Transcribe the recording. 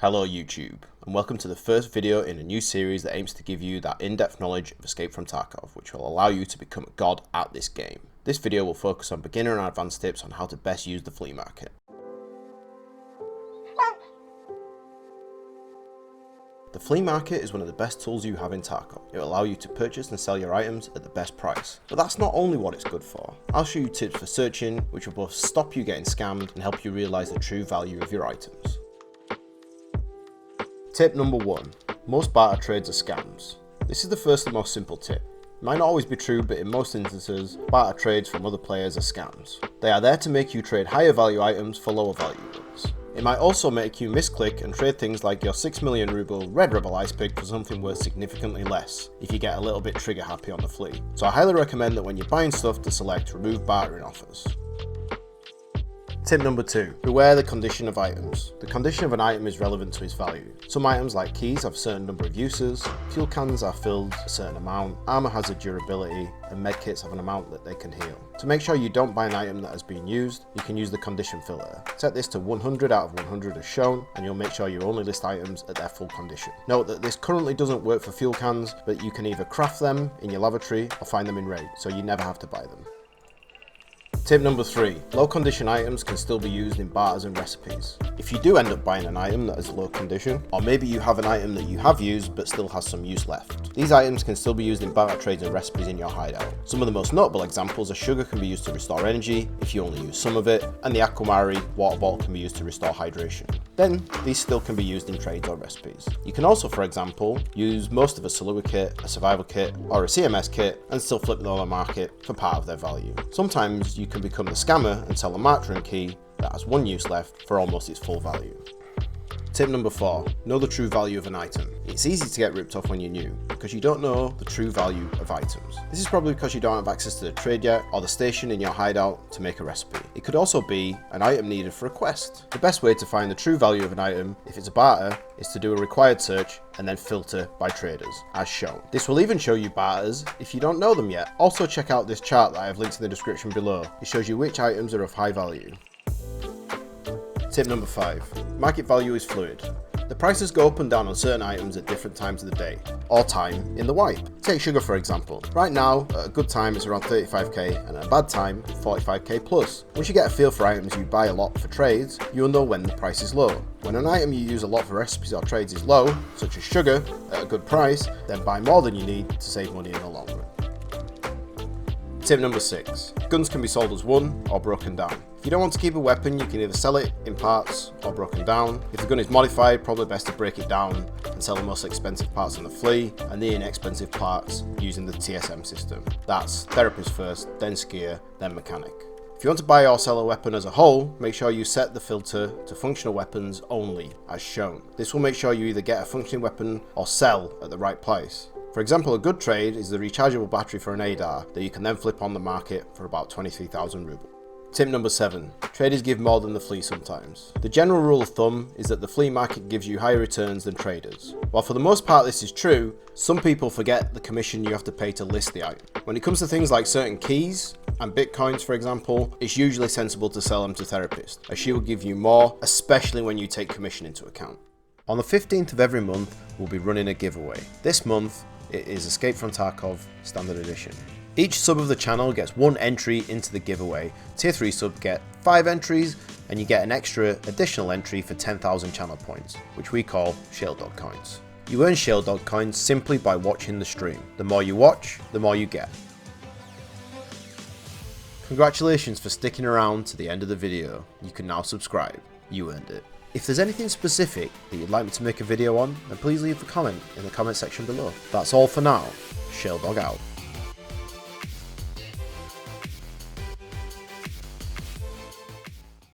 Hello YouTube, and welcome to the first video in a new series that aims to give you that in-depth knowledge of Escape from Tarkov, which will allow you to become a god at this game. This video will focus on beginner and advanced tips on how to best use the flea market. The flea market is one of the best tools you have in Tarkov. It will allow you to purchase and sell your items at the best price. But that's not only what it's good for. I'll show you tips for searching, which will both stop you getting scammed and help you realise the true value of your items. Tip number 1. Most barter trades are scams. This is the first and most simple tip. It might not always be true, but in most instances, barter trades from other players are scams. They are there to make you trade higher value items for lower value ones. It might also make you misclick and trade things like your 6 million ruble Red Rebel ice pick for something worth significantly less, if you get a little bit trigger happy on the Flea. So I highly recommend that when you're buying stuff to select remove bartering offers. Tip number 2. Beware the condition of items. The condition of an item is relevant to its value. Some items like keys have a certain number of uses, fuel cans are filled a certain amount, armor has a durability, and medkits have an amount that they can heal. To make sure you don't buy an item that has been used, you can use the condition filter. Set this to 100 out of 100 as shown, and you'll make sure you only list items at their full condition. Note that this currently doesn't work for fuel cans, but you can either craft them in your lavatory or find them in raid, so you never have to buy them. Tip number 3. Low condition items can still be used in barters and recipes. If you do end up buying an item that is low condition, or maybe you have an item that you have used but still has some use left, these items can still be used in barter trades and recipes in your hideout. Some of the most notable examples are sugar can be used to restore energy if you only use some of it, and the Aquamari water bottle can be used to restore hydration. Then, these still can be used in trades or recipes. You can also, for example, use most of a Salua kit, a survival kit, or a CMS kit and still flip them on the market for part of their value. Sometimes you can become the scammer and sell a martyring key that has one use left for almost its full value. Tip number 4. Know the true value of an item. It's easy to get ripped off when you're new, because you don't know the true value of items. This is probably because you don't have access to the trade yet, or the station in your hideout to make a recipe. It could also be an item needed for a quest. The best way to find the true value of an item, if it's a barter, is to do a required search and then filter by traders, as shown. This will even show you barters if you don't know them yet. Also check out this chart that I have linked in the description below. It shows you which items are of high value. Tip number 5. Market value is fluid. The prices go up and down on certain items at different times of the day, or time in the wipe. Take sugar for example. Right now, at a good time it's around 35k, and at a bad time, 45k plus. Once you get a feel for items you buy a lot for trades, you'll know when the price is low. When an item you use a lot for recipes or trades is low, such as sugar, at a good price, then buy more than you need to save money in the long run. Tip number 6. Guns can be sold as one or broken down. If you don't want to keep a weapon, you can either sell it in parts or broken down. If the gun is modified, probably best to break it down and sell the most expensive parts on the Flea and the inexpensive parts using the TSM system. That's therapist first, then skier, then mechanic. If you want to buy or sell a weapon as a whole, make sure you set the filter to functional weapons only, as shown. This will make sure you either get a functioning weapon or sell at the right price. For example, a good trade is the rechargeable battery for an ADAR that you can then flip on the market for about 23,000 ruble. Tip number 7. Traders give more than the Flea sometimes. The general rule of thumb is that the flea market gives you higher returns than traders. While for the most part this is true, some people forget the commission you have to pay to list the item. When it comes to things like certain keys and bitcoins for example, it's usually sensible to sell them to therapists, as she will give you more, especially when you take commission into account. On the 15th of every month, we'll be running a giveaway. This month, it is Escape from Tarkov Standard Edition. Each sub of the channel gets 1 entry into the giveaway. Tier 3 subs get 5 entries, and you get an extra additional entry for 10,000 channel points, which we call Shieldog coins. You earn Shieldog coins simply by watching the stream. The more you watch, the more you get. Congratulations for sticking around to the end of the video. You can now subscribe. You earned it. If there's anything specific that you'd like me to make a video on, then please leave a comment in the comment section below. That's all for now. Shieldog out.